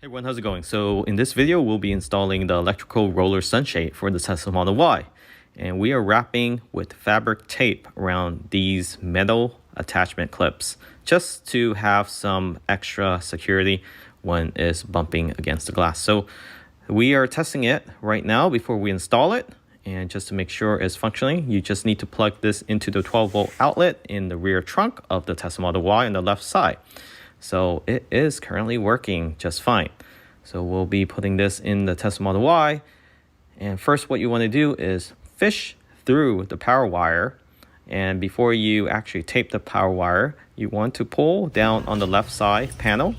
Hey everyone, how's it going? So in this video, we'll be installing the electrical roller sunshade for the Tesla Model Y. And we are wrapping with fabric tape around these metal attachment clips just to have some extra security when it's bumping against the glass. So we are testing it right now before we install it. And just to make sure it's functioning, you just need to plug this into the 12-volt outlet in the rear trunk of the Tesla Model Y on the left side. So it is currently working just fine. So we'll be putting this in the Tesla Model Y. And first what you want to do is fish through the power wire. And before you actually tape the power wire, you want to pull down on the left side panel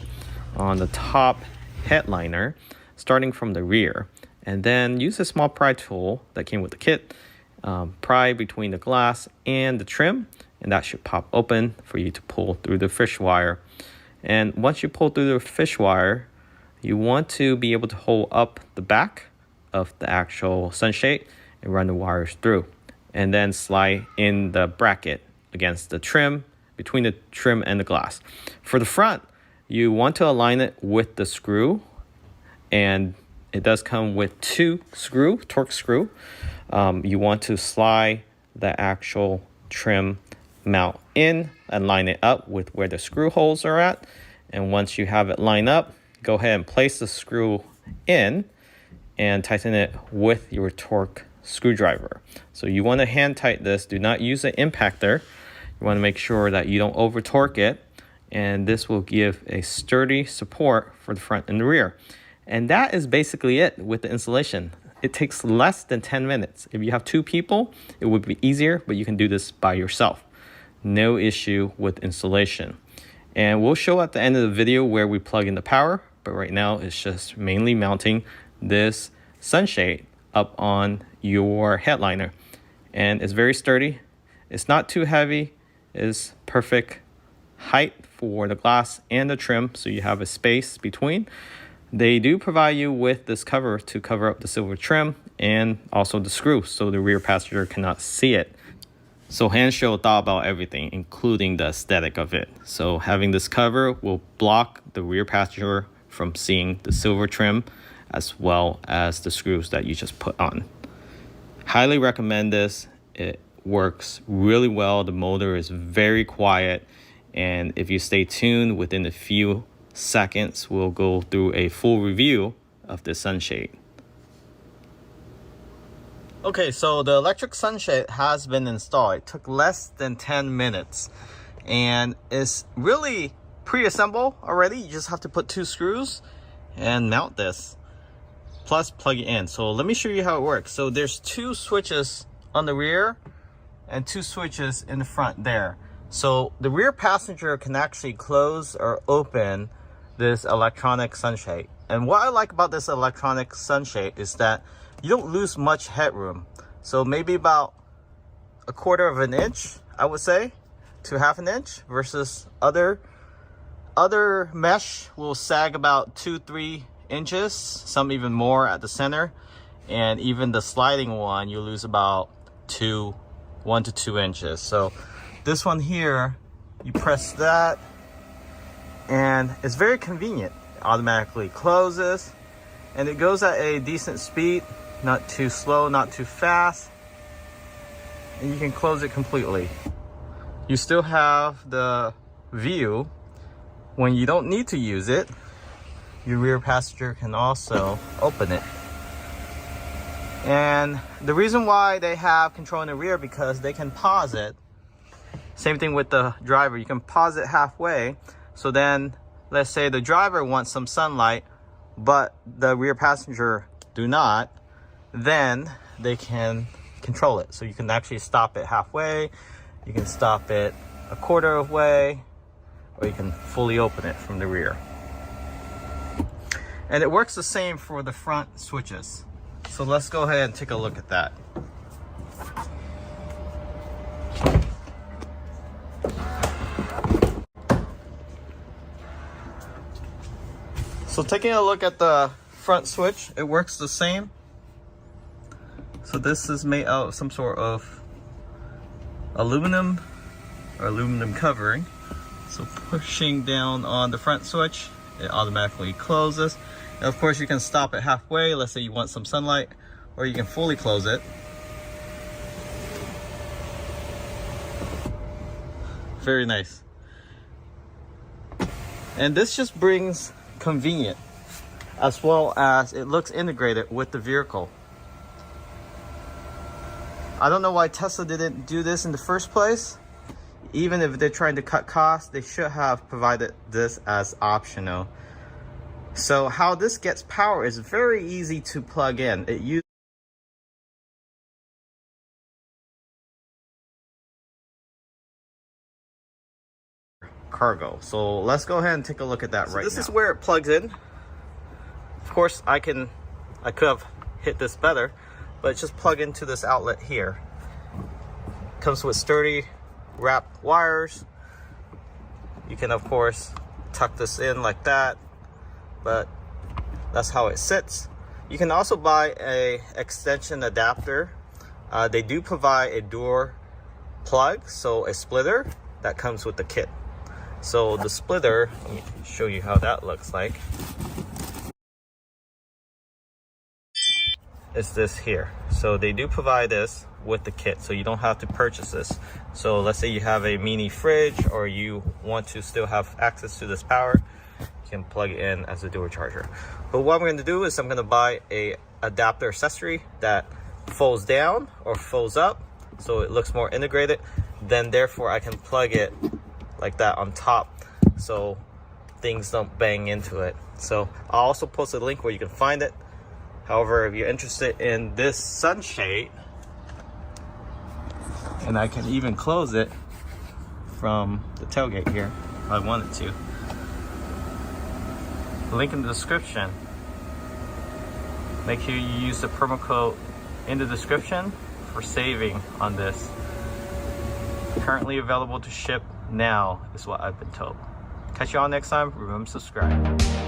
on the top headliner, starting from the rear. And then use a small pry tool that came with the kit, pry between the glass and the trim, and that should pop open for you to pull through the fish wire. And once you pull through the fish wire, you want to be able to hold up the back of the actual sunshade and run the wires through. And then slide in the bracket against the trim, between the trim and the glass. For the front, you want to align it with the screw. And it does come with two torque screw. You want to slide the actual trim mount in and line it up with where the screw holes are at. And once you have it lined up, go ahead and place the screw in and tighten it with your torque screwdriver. So you want to hand tighten this. Do not use an impactor. You want to make sure that you don't over torque it, and this will give a sturdy support for the front and the rear. And that is basically it with the installation. It takes less than 10 minutes. If you have two people, it would be easier, but you can do this by yourself. No issue with installation. And we'll show at the end of the video where we plug in the power, but right now it's just mainly mounting this sunshade up on your headliner. And it's very sturdy. It's not too heavy. It's perfect height for the glass and the trim, so you have a space between. They do provide you with this cover to cover up the silver trim and also the screw so the rear passenger cannot see it. So Handshow thought about everything, including the aesthetic of it. So having this cover will block the rear passenger from seeing the silver trim as well as the screws that you just put on. Highly recommend this. It works really well. The motor is very quiet. And if you stay tuned, within a few seconds, we'll go through a full review of the sunshade. Okay, so the electric sunshade has been installed. It took less than 10 minutes and it's really pre-assembled already. You just have to put two screws and mount this, plus plug it in. So let me show you how it works. So there's two switches on the rear and two switches in the front there. So the rear passenger can actually close or open this electronic sunshade. And what I like about this electronic sunshade is that you don't lose much headroom. So maybe about 1/4 of an inch, I would say, to 1/2 inch, versus other mesh will sag about 2-3 inches, some even more at the center. And even the sliding one, you lose about 1 to 2 inches. So this one here, you press that and it's very convenient. It automatically closes and it goes at a decent speed. Not too slow, not too fast. And you can close it completely. You still have the view when you don't need to use it. Your rear passenger can also open it. And the reason why they have control in the rear, because they can pause it. Same thing with the driver. You can pause it halfway. So then, let's say the driver wants some sunlight, but the rear passenger do not. Then they can control it. So you can actually stop it halfway, you can stop it 1/4 of way, or you can fully open it from the rear. And it works the same for the front switches. So let's go ahead and take a look at that. So taking a look at the front switch, it works the same. So this is made out of some sort of aluminum or aluminum covering. So pushing down on the front switch, it automatically closes. And of course you can stop it halfway, let's say you want some sunlight, or you can fully close it. Very nice. And this just brings convenience, as well as it looks integrated with the vehicle. I don't know why Tesla didn't do this in the first place. Even if they're trying to cut costs, they should have provided this as optional. So how this gets power is very easy to plug in. It uses cargo. So let's go ahead and take a look at that right now. This is where it plugs in. Of course, I could have hit this better, but just plug into this outlet here. Comes with sturdy wrap wires. You can of course tuck this in like that, but that's how it sits. You can also buy a extension adapter. They do provide a door plug, so a splitter that comes with the kit. So the splitter, let me show you how that looks like. It's this here. So they do provide this with the kit, so you don't have to purchase this. So let's say you have a mini fridge, or you want to still have access to this power, you can plug it in as a dual charger. But what I'm going to do is I'm going to buy a adapter accessory that folds down or folds up, so it looks more integrated. Then therefore I can plug it like that on top, so things don't bang into it. So I'll also post a link where you can find it. However, if you're interested in this sunshade, and I can even close it from the tailgate here if I wanted to. Link in the description. Make sure you use the promo code in the description for saving on this. Currently available to ship now is what I've been told. Catch you all next time. Remember to subscribe.